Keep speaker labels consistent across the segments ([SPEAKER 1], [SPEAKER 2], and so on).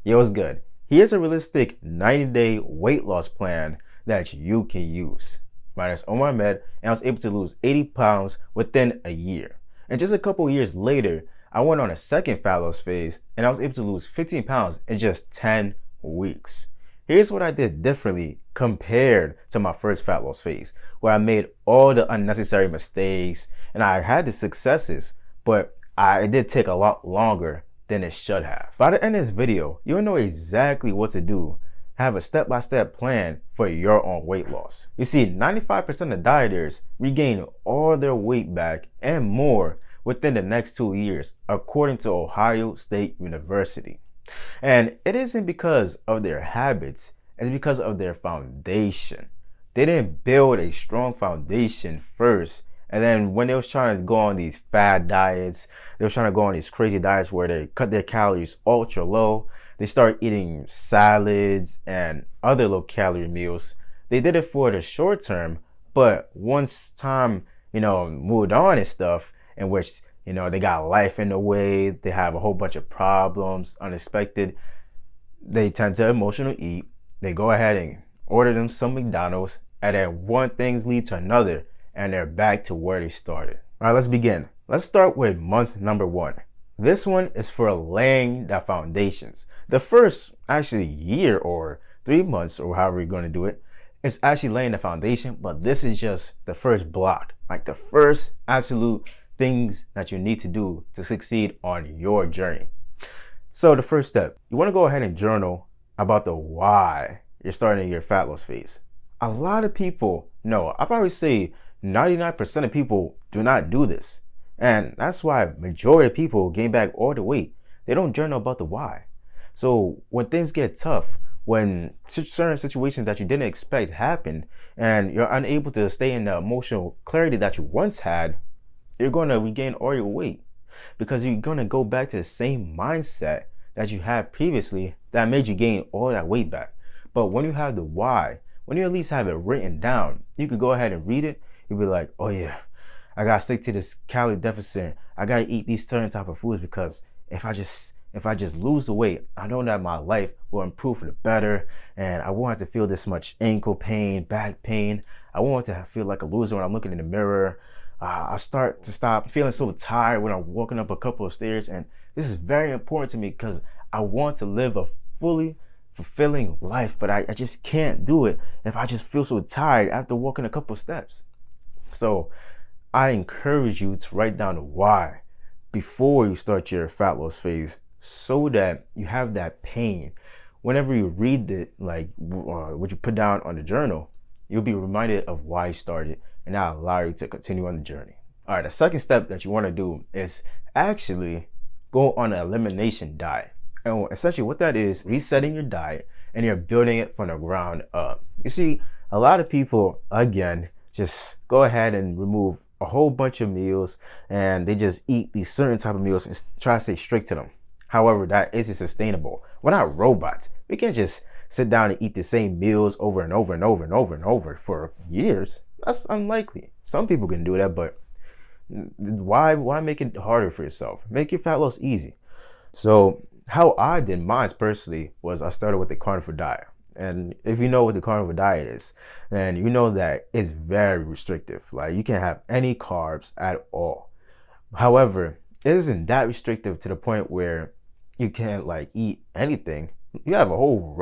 [SPEAKER 1] Yo, what's good? Here's a realistic 90-day weight loss plan that you can use. My name is Omar Ahmed, and I was able to lose 80 pounds within a year. And just a couple years later, I went on a second fat loss phase, and I was able to lose 15 pounds in just 10 weeks. Here's what I did differently compared to my first fat loss phase, where I made all the unnecessary mistakes, and I had the successes, but it did take a lot longer than it should have. By the end of this video, you'll know exactly what to do. Have a step-by-step plan for your own weight loss. You see, 95% of dieters regain all their weight back and more within the next 2 years, according to Ohio State University. And it isn't because of their habits, it's because of their foundation. They didn't build a strong foundation first. And then when they was trying to go on these fad diets, they was trying to go on these crazy diets where they cut their calories ultra low. They start eating salads and other low calorie meals. They did it for the short term, but once time, moved on and stuff, in which, they got life in the way, they have a whole bunch of problems, unexpected, they tend to emotional eat. They go ahead and order them some McDonald's, and then one thing leads to another, and they're back to where they started. All right, let's begin. Let's start with month number 1. This one is for laying the foundations. The first actually year or 3 months or however you're going to do it, it's actually laying the foundation, but this is just the first block, like the first absolute things that you need to do to succeed on your journey. So the first step, you want to go ahead and journal about the why you're starting your fat loss phase. A lot of people, no, I probably say 99% of people do not do this. And that's why majority of people gain back all the weight. They don't journal about the why. So when things get tough, when certain situations that you didn't expect happen, and you're unable to stay in the emotional clarity that you once had, you're going to regain all your weight. Because you're going to go back to the same mindset that you had previously that made you gain all that weight back. But when you have the why, when you at least have it written down, you could go ahead and read it. You'll be like, oh yeah, I gotta stick to this calorie deficit. I gotta eat these certain type of foods because if I just lose the weight, I know that my life will improve for the better, and I won't have to feel this much ankle pain, back pain. I won't have to feel like a loser when I'm looking in the mirror. I start to stop feeling so tired when I'm walking up a couple of stairs, and this is very important to me because I want to live a fully fulfilling life, but I just can't do it if I just feel so tired after walking a couple of steps. So I encourage you to write down the why before you start your fat loss phase so that you have that pain. Whenever you read it, like what you put down on the journal, you'll be reminded of why you started, and that'll allow you to continue on the journey. All right, the second step that you want to do is actually go on an elimination diet. And essentially what that is, resetting your diet, and you're building it from the ground up. You see, a lot of people, again, just go ahead and remove a whole bunch of meals, and they just eat these certain type of meals and try to stay strict to them. However, that isn't sustainable. We're not robots. We can't just sit down and eat the same meals over and over and over and over and over for years. That's unlikely. Some people can do that, but why make it harder for yourself? Make your fat loss easy. So how I did mine personally was I started with the carnivore diet. And if you know what the carnivore diet is, then you know that it's very restrictive. Like, you can't have any carbs at all. However, it isn't that restrictive to the point where you can't eat anything. You have a whole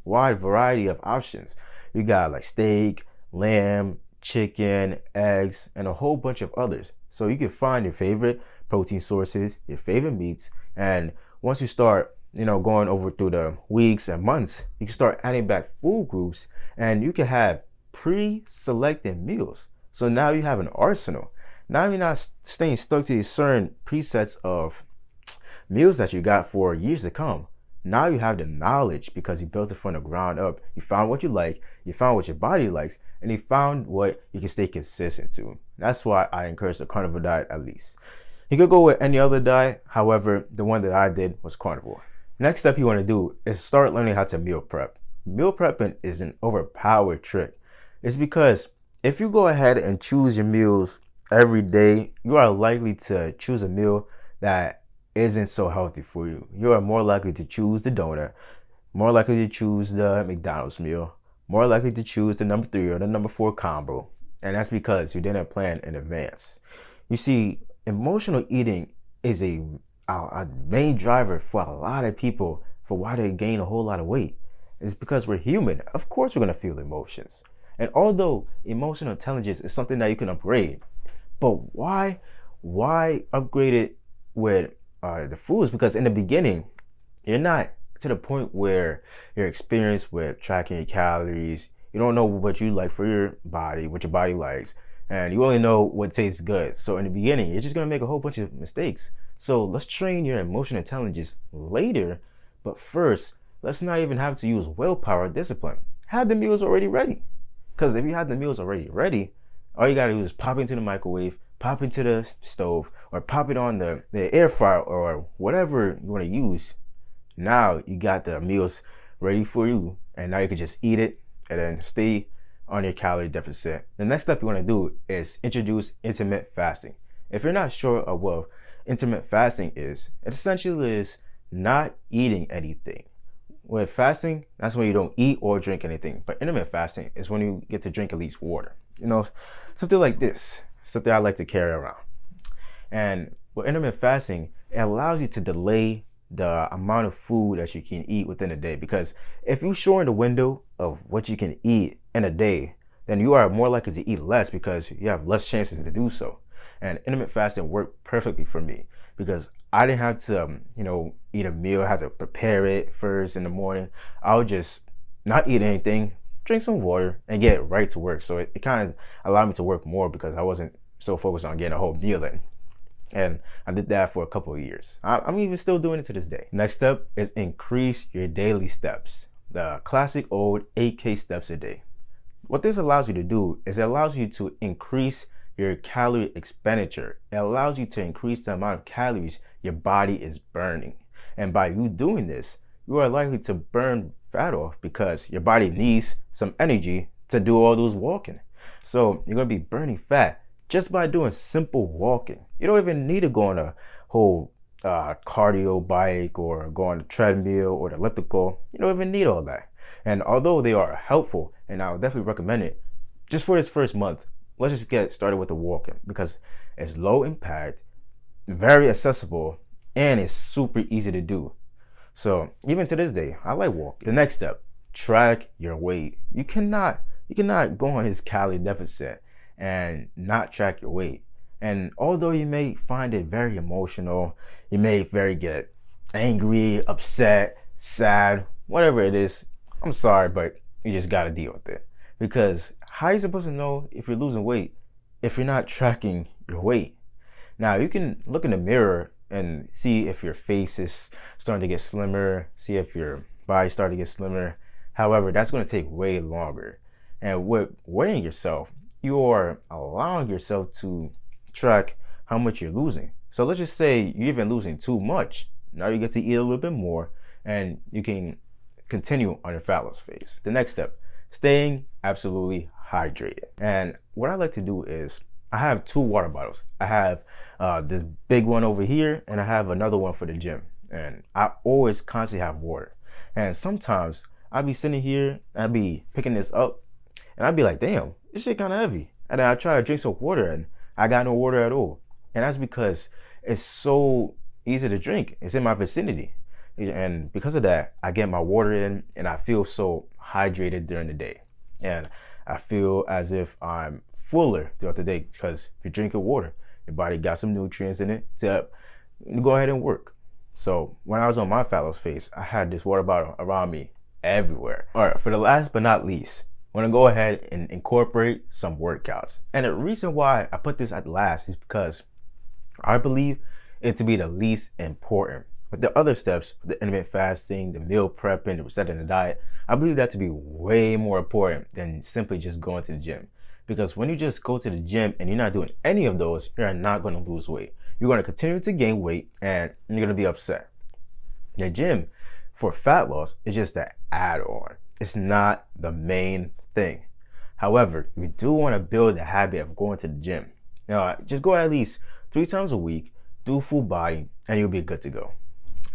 [SPEAKER 1] wide variety of options. You got steak, lamb, chicken, eggs, and a whole bunch of others. So you can find your favorite protein sources, your favorite meats, and once you start going over through the weeks and months, you can start adding back food groups, and you can have pre-selected meals. So now you have an arsenal. Now you're not staying stuck to these certain presets of meals that you got for years to come. Now you have the knowledge because you built it from the ground up. You found what you like, you found what your body likes, and you found what you can stay consistent to. That's why I encourage the carnivore diet at least. You could go with any other diet. However, the one that I did was carnivore. Next step you want to do is start learning how to meal prep. Meal prepping is an overpowered trick. It's because if you go ahead and choose your meals every day, you are likely to choose a meal that isn't so healthy for you. You are more likely to choose the donut, more likely to choose the McDonald's meal, more likely to choose the number 3 or the number 4 combo. And that's because you didn't plan in advance. You see, emotional eating is a main driver for a lot of people for why they gain a whole lot of weight. It's because we're human. Of course we're going to feel emotions. And although emotional intelligence is something that you can upgrade, but why upgrade it with the foods? Because in the beginning, you're not to the point where you're experienced with tracking your calories. You don't know what you like for your body, what your body likes, and you only know what tastes good. So in the beginning, you're just gonna make a whole bunch of mistakes. So let's train your emotional intelligence later, but first, let's not even have to use willpower or discipline. Have the meals already ready. Because if you have the meals already ready, all you gotta do is pop into the microwave, pop into the stove, or pop it on the air fryer or whatever you wanna use. Now you got the meals ready for you, and now you can just eat it and then stay on your calorie deficit. The next step you want to do is introduce intermittent fasting. If you're not sure of what intermittent fasting is, it essentially is not eating anything. With fasting, that's when you don't eat or drink anything. But intermittent fasting is when you get to drink at least water. You know, something like this, something I like to carry around. And with intermittent fasting, it allows you to delay the amount of food that you can eat within a day. Because if you shorten the window of what you can eat in a day, then you are more likely to eat less because you have less chances to do so. And intermittent fasting worked perfectly for me because I didn't have to, eat a meal, I had to prepare it first in the morning. I would just not eat anything, drink some water, and get right to work. So it kind of allowed me to work more because I wasn't so focused on getting a whole meal in. And I did that for a couple of years. I'm even still doing it to this day. Next step is increase your daily steps. The classic old 8K steps a day. What this allows you to do is it allows you to increase your calorie expenditure. It allows you to increase the amount of calories your body is burning. And by you doing this, you are likely to burn fat off because your body needs some energy to do all those walking. So you're going to be burning fat just by doing simple walking. You don't even need to go on a whole cardio bike or go on the treadmill or the elliptical. You don't even need all that. And although they are helpful, and I would definitely recommend it, just for this first month, let's just get started with the walking because it's low impact, very accessible, and it's super easy to do. So even to this day, I like walking. The next step, track your weight. You cannot go on this calorie deficit and not track your weight. And although you may find it very emotional, you may get angry, upset, sad, whatever it is, I'm sorry, but you just gotta deal with it. Because how are you supposed to know if you're losing weight if you're not tracking your weight? Now you can look in the mirror and see if your face is starting to get slimmer, see if your body's starting to get slimmer. However, that's gonna take way longer. And with weighing yourself, you are allowing yourself to track how much you're losing. So let's just say you're even losing too much. Now you get to eat a little bit more and you can continue on your fat loss phase. The next step, staying absolutely hydrated. And what I like to do is I have 2 water bottles. I have this big one over here and I have another one for the gym. And I always constantly have water. And sometimes I'll be sitting here, I'll be picking this up and I'll be like, damn, this shit kind of heavy. And then I try to drink some water and I got no water at all. And that's because it's so easy to drink. It's in my vicinity. And because of that, I get my water in and I feel so hydrated during the day. And I feel as if I'm fuller throughout the day because if you're drinking water, your body got some nutrients in it to go ahead and work. So when I was on my fat loss phase, I had this water bottle around me everywhere. All right, for the last but not least, I want to go ahead and incorporate some workouts. And the reason why I put this at last is because I believe it to be the least important. But the other steps, the intermittent fasting, the meal prepping, the resetting the diet, I believe that to be way more important than simply just going to the gym. Because when you just go to the gym and you're not doing any of those, you're not going to lose weight. You're going to continue to gain weight and you're going to be upset. The gym for fat loss is just an add-on. It's not the main thing. However, you do want to build the habit of going to the gym. Now, just go at least 3 times a week. do full body, and you'll be good to go.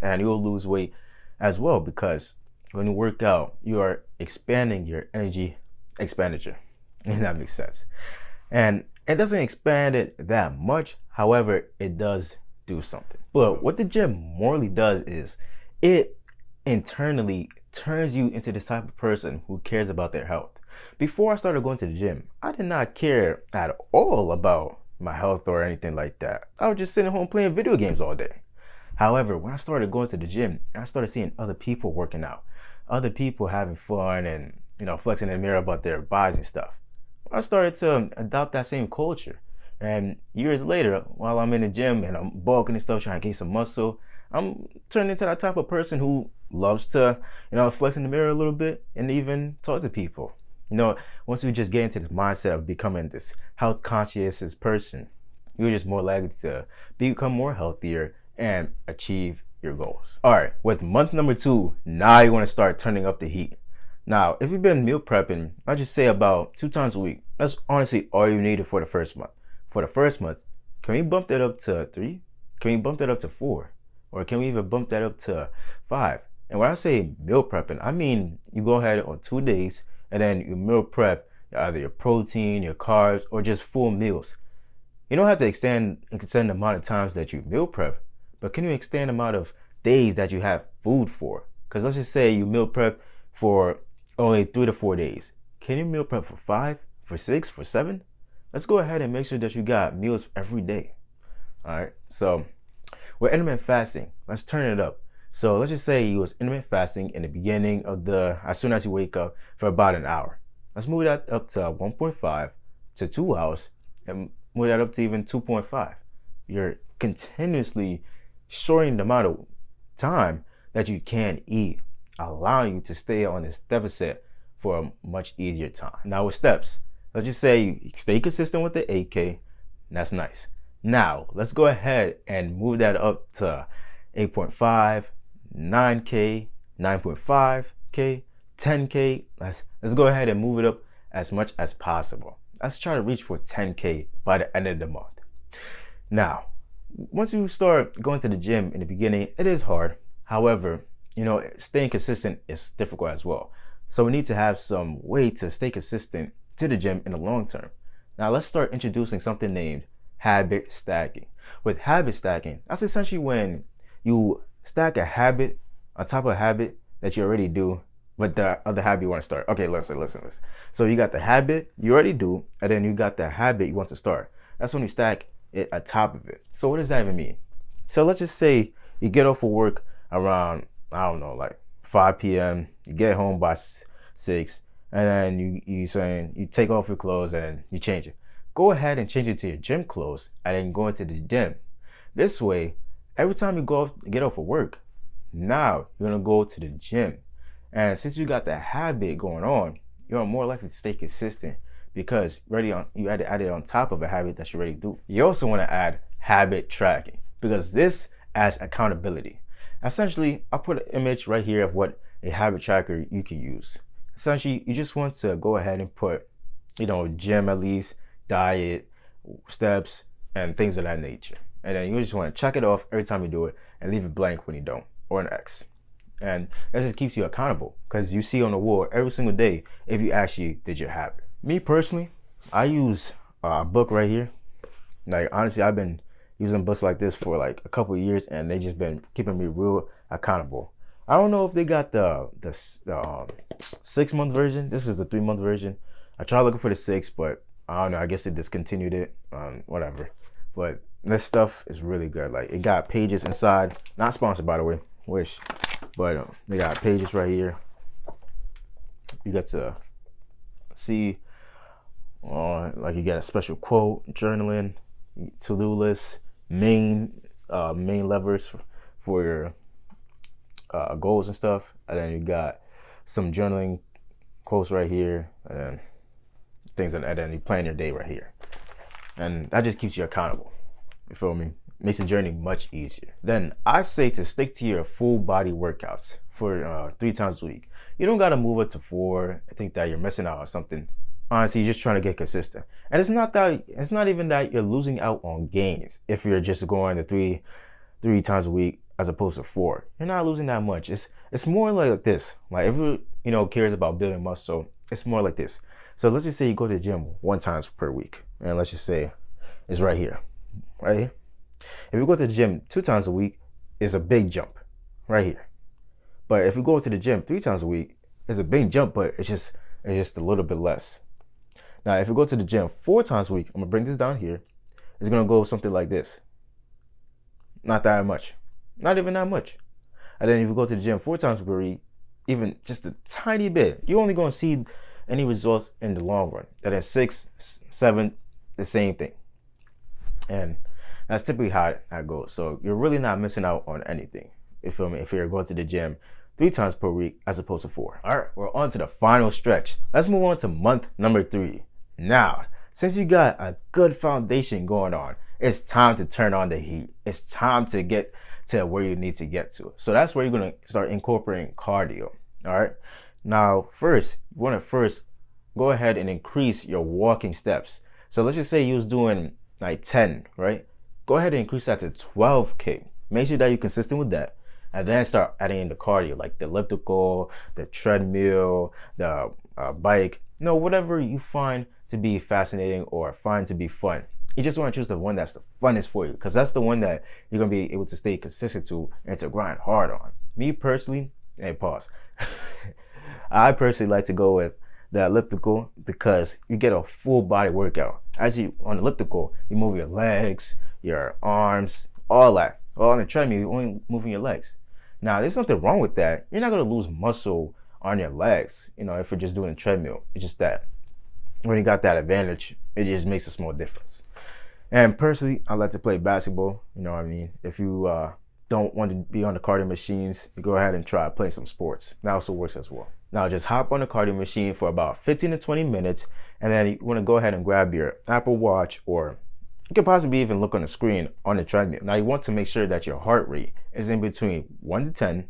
[SPEAKER 1] And you'll lose weight as well, because when you work out, you are expanding your energy expenditure. If that makes sense. And it doesn't expand it that much. However, it does do something. But what the gym morally does is it internally turns you into this type of person who cares about their health. Before I started going to the gym, I did not care at all about my health or anything like that. I was just sitting home playing video games all day. However, when I started going to the gym, I started seeing other people working out, other people having fun and, flexing in the mirror about their bodies and stuff. I started to adopt that same culture. And years later, while I'm in the gym and I'm bulking and stuff, trying to gain some muscle, I'm turning into that type of person who loves to, flex in the mirror a little bit and even talk to people. Once we just get into this mindset of becoming this health conscious person, you're just more likely to become more healthier and achieve your goals. All right, with month number 2, now you want to start turning up the heat. Now, if you've been meal prepping, I'll just say about 2 times a week. That's honestly all you needed for the first month. For the first month, can we bump that up to 3? Can we bump that up to 4? Or can we even bump that up to 5? And when I say meal prepping, I mean you go ahead on 2 days and then you meal prep either your protein, your carbs, or just full meals. You don't have to extend the amount of times that you meal prep, but can you extend the amount of days that you have food for? Because let's just say you meal prep for only 3 to 4 days. Can you meal prep for 5, for 6, for 7? Let's go ahead and make sure that you got meals every day. All right, so with intermittent fasting, let's turn it up. So let's just say you was intermittent fasting in the beginning of as soon as you wake up for about an hour. Let's move that up to 1.5 to 2 hours and move that up to even 2.5. You're continuously shortening the amount of time that you can eat, allowing you to stay on this deficit for a much easier time. Now with steps, let's just say you stay consistent with the 8K. That's nice. Now let's go ahead and move that up to 8.5, 9K, 9.5K, 10K. Let's go ahead and move it up as much as possible. Let's try to reach for 10K by the end of the month. Now, once you start going to the gym in the beginning, it is hard. However, staying consistent is difficult as well. So we need to have some way to stay consistent to the gym in the long term. Now let's start introducing something named habit stacking. With habit stacking, that's essentially when you stack a habit on top of a habit that you already do, but the other habit you want to start. Okay, listen. So you got the habit you already do, and then you got the habit you want to start. That's when you stack it on top of it. So what does that even mean? So let's just say you get off of work around, I don't know, like 5 p.m. You get home by 6, and then you take off your clothes and then you change it. Go ahead and change it to your gym clothes and then go into the gym. This way, every time you get off of work, now you're gonna go to the gym. And since you got that habit going on, you're more likely to stay consistent because you add it on top of a habit that you already do. You also want to add habit tracking because this adds accountability. Essentially, I put an image right here of what a habit tracker you can use. Essentially, you just want to go ahead and put, gym at least, diet, steps, and things of that nature. And then you just want to check it off every time you do it and leave it blank when you don't, or an X. And that just keeps you accountable because you see on the wall every single day if you actually did your habit. Me personally, I use a book right here. Like honestly, I've been using books like this for like a couple of years and they just been keeping me real accountable. I don't know if they got the 6-month version. This is the 3-month version. I tried looking for the 6, but I don't know. I guess they discontinued it. Whatever. But this stuff is really good. Like it got pages inside. Not sponsored, by the way. Wish. But they got pages right here. You get to see, like you get a special quote, journaling, to-do list, main levers for your goals and stuff. And then you got some journaling quotes right here, and then things, and then you plan your day right here. And that just keeps you accountable. You feel me? Makes the journey much easier. Then I say to stick to your full body workouts for 3 times a week. You don't gotta move it to 4. I think that you're missing out on something honestly, you're just trying to get consistent. And it's not even that you're losing out on gains if you're just going to three times a week as opposed to 4. You're not losing that much. It's more like this. Like if you cares about building muscle, it's more like this. So let's just say you go to the gym 1 time per week, and let's just say it's right here, right here. If you go to the gym 2 times a week, it's a big jump, right here. But if you go to the gym 3 times a week, it's a big jump, but it's just a little bit less. Now, if you go to the gym 4 times a week, I'm gonna bring this down here. It's gonna go something like this. Not that much, not even that much. And then if you go to the gym 4 times per week, even just a tiny bit, you're only gonna see any results in the long run. That is 6, 7, the same thing. And that's typically how that goes. So you're really not missing out on anything. You feel me? If you're going to the gym 3 times per week as opposed to 4. All right, we're on to the final stretch. Let's move on to month number 3. Now, since you got a good foundation going on, it's time to turn on the heat. It's time to get to where you need to get to. So that's where you're going to start incorporating cardio. All right. Now, first, you want to go ahead and increase your walking steps. So let's just say you was doing like 10, right? Go ahead and increase that to 12K. Make sure that you're consistent with that. And then start adding in the cardio, like the elliptical, the treadmill, the bike, whatever you find to be fascinating or find to be fun. You just want to choose the one that's the funnest for you, because that's the one that you're going to be able to stay consistent to and to grind hard on. Me personally, pause. I personally like to go with the elliptical because you get a full body workout. As you on the elliptical, you move your legs, your arms, all that. Well, on the treadmill, you're only moving your legs. Now, there's nothing wrong with that. You're not going to lose muscle on your legs, if you're just doing a treadmill. It's just that when you got that advantage, it just makes a small difference. And personally, I like to play basketball. You know what I mean? If you don't want to be on the cardio machines, you go ahead and try playing some sports. That also works as well. Now, just hop on the cardio machine for about 15 to 20 minutes, and then you want to go ahead and grab your Apple Watch, or you could possibly even look on the screen on the treadmill. Now, you want to make sure that your heart rate is in between 1 to 10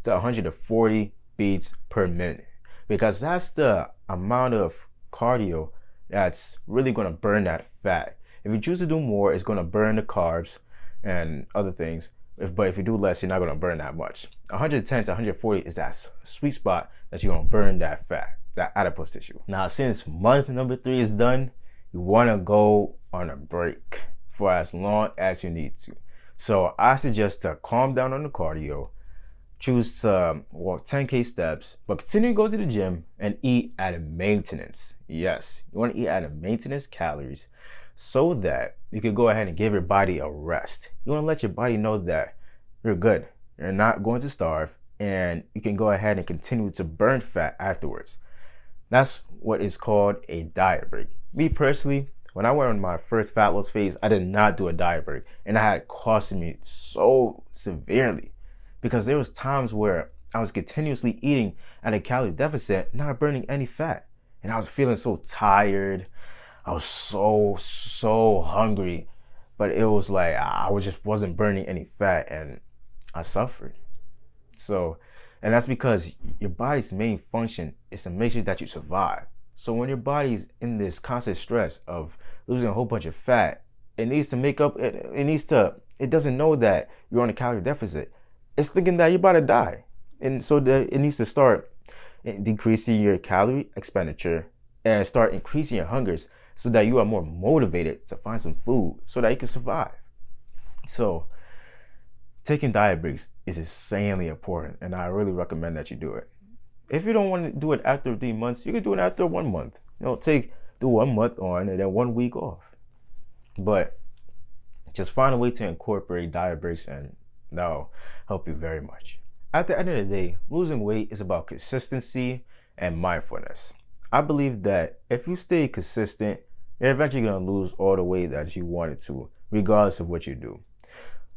[SPEAKER 1] to 140 beats per minute, because that's the amount of cardio that's really going to burn that fat. If you choose to do more, it's going to burn the carbs and other things. But if you do less, you're not going to burn that much. 110 to 140 is that sweet spot that you're going to burn that fat, that adipose tissue. Now, since month number 3 is done, you want to go on a break for as long as you need to. So I suggest to calm down on the cardio, choose to walk 10K steps, but continue to go to the gym and eat at a maintenance. Yes, you want to eat at a maintenance calories so that you can go ahead and give your body a rest. You want to let your body know that you're good. You're not going to starve, and you can go ahead and continue to burn fat afterwards. That's what is called a diet break. Me personally, when I went on my first fat loss phase, I did not do a diet break, and it had costed me so severely, because there was times where I was continuously eating at a calorie deficit, not burning any fat, and I was feeling so tired. I was so hungry, but it was like I just wasn't burning any fat, and I suffered. So, and that's because your body's main function is to make sure that you survive. So when your body's in this constant stress of losing a whole bunch of fat, it needs to make up, it doesn't know that you're on a calorie deficit. It's thinking that you're about to die. And so it needs to start decreasing your calorie expenditure and start increasing your hungers so that you are more motivated to find some food so that you can survive. So taking diet breaks is insanely important, and I really recommend that you do it. If you don't want to do it after 3 months, you can do it after 1 month. Do 1 month on and then 1 week off. But just find a way to incorporate diet breaks, and that'll help you very much. At the end of the day, losing weight is about consistency and mindfulness. I believe that if you stay consistent, you're eventually going to lose all the weight that you wanted to, regardless of what you do.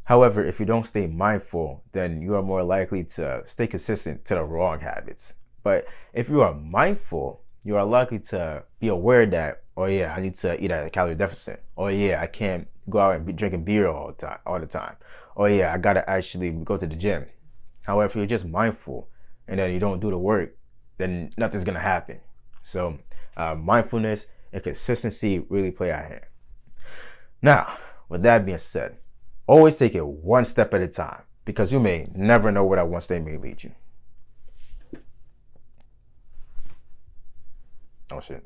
[SPEAKER 1] However, if you don't stay mindful, then you are more likely to stay consistent to the wrong habits. But if you are mindful, you are likely to be aware that, oh yeah, I need to eat at a calorie deficit. Oh yeah, I can't go out and be drinking beer all the time. Oh yeah, I gotta actually go to the gym. However, if you're just mindful and then you don't do the work, then nothing's gonna happen. So mindfulness and consistency really play our hand. Now, with that being said, always take it one step at a time, because you may never know where that one step may lead you. Oh shit.